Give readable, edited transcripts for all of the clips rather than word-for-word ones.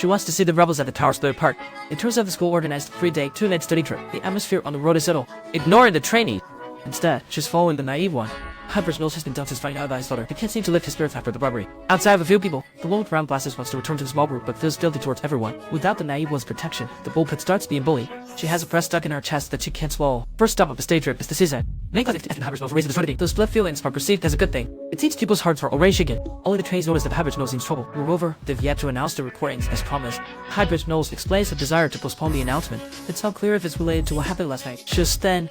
She wants to see the rebels at the tower split apart. In terms of the school organized 3-day, 2-night study trip, the atmosphere on the road is subtle, ignoring the trainee. Instead, she's following the naive one. Hyper's nose has been done since finding out about his daughter. He can't seem to lift his spirits after the robbery. Outside of a few people, the one with round glasses wants to return to the small group but feels guilty towards everyone. Without the naive one's protection, the bullpit starts being bullied. She has a press stuck in her chest that she can't swallow. First stop of the stage trip is the seaside. Negative and Hyper's nose raises the Those split feelings are perceived as a good thing. It seems people's hearts are already shaken. Only the trainees notice that Hyper's nose seems trouble. Moreover, they've yet to announce the recordings as promised. Hyper's nose explains the desire to postpone the announcement. It's unclear if it's related to what happened last night. Just then,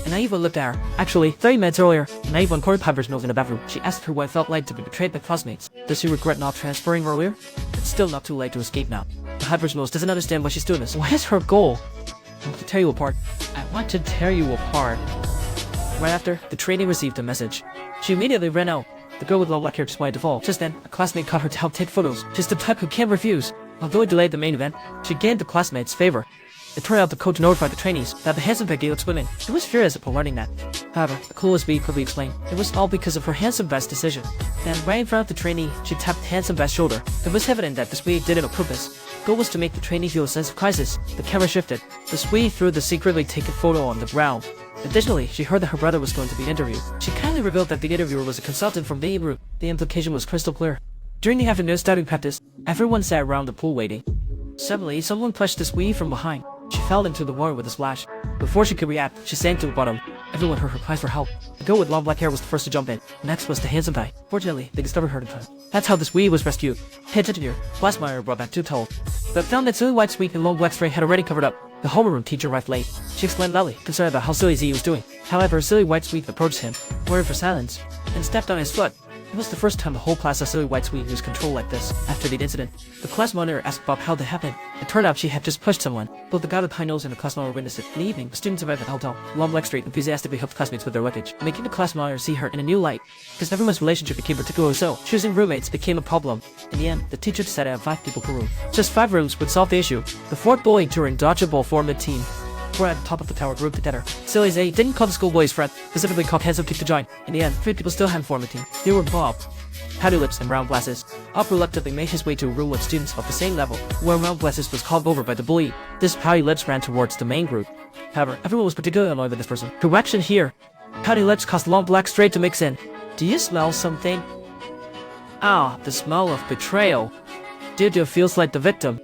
Naiva looked at her. Actually, 30 minutes earlier, Naiva cornered Hyper's nose in the bathroom. She asked her what it felt like to be betrayed by classmates. Does she regret not transferring earlier? It's still not too late to escape now. Hyper's nose doesn't understand why she's doing this. What is her goal? I want to tear you apart. I want to tear you apart. Right after, the trainee received a message. She immediately ran out. The girl with low black hair just wanted to fall. Just then, a classmate caught her to help take photos. She's the type who can't refuse. Although it delayed the main event, she gained the classmates' favor. It turned out the coach notified the trainees that the handsome Becky looked swimming. She was furious upon learning that. However, the coolest bee quickly explained it was all because of her handsome Best's decision. Then, right in front of the trainee, she tapped handsome Best's shoulder. It was evident that the Swede did it on purpose. The goal was to make the trainee feel a sense of crisis. The camera shifted. The Swede threw the secretly taken photo on the ground. Additionally, she heard that her brother was going to be interviewed. She kindly revealed that the interviewer was a consultant from the group. The implication was crystal clear. During the afternoon study practice, everyone sat around the pool waiting. Suddenly, someone pushed the Swede from behind. She fell into the water with a splash. Before she could react, she sank to the bottom. Everyone heard her cries for help. The girl with long black hair was the first to jump in. Next was the handsome guy. Fortunately, they discovered her in time. That's how the Swede was rescued. Head engineer, Glassmeyer brought back 2 towels, but found that Silly White Swede and long black stray had already covered up. The homeroom teacher arrived late. She explained loudly, concerned about how Silly Z was doing. However, Silly White Swede approached him, worried for silence, and stepped on his foot. It was the first time the whole class saw Silly White Swede lose control like this. After the incident, the class monitor asked Bob how that happened. It turned out she had just pushed someone. Both the guy with the high nose and the class monitor witnessed it. In the evening, the students arrived at the hotel. Long Black Street enthusiastically helped classmates with their luggage, making the class monitor see her in a new light. Because everyone's relationship became particularly so, choosing roommates became a problem. In the end, the teacher decided to have 5 people per room. Just 5 rooms would solve the issue. The 4th bully during dodgeball formed a team. 4 at the top of the tower grouped together. Silly Z didn't call the schoolboys friend, specifically called handsome Kick to join. In the end, 3 people still hadn't formed a team. They were Bob, Patty Lips, and Round Glasses. Bob reluctantly made his way to a room with students of the same level, where Round Glasses was called over by the bully. This Patty Lips ran towards the main group. However, everyone was particularly annoyed with this person. Correction here. Patty Lips caused Long Black Straight to mix in. Do you smell something? Ah, the smell of betrayal. Dudu feels like the victim.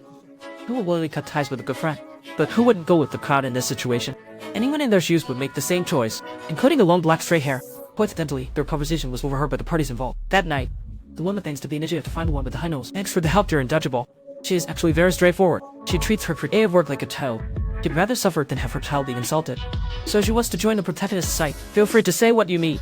Who will willingly cut ties with a good friend? But who wouldn't go with the crowd in this situation? Anyone in their shoes would make the same choice, including the long black straight hair. Coincidentally, their conversation was overheard by the parties involved. That night, the woman thanks to the initiative to find the one with the high nose. Thanks for the help during dodgeball. She is actually very straightforward. She treats her creative work like a child. She'd rather suffer than have her child be insulted. So she wants to join the protagonist's side. Feel free to say what you mean.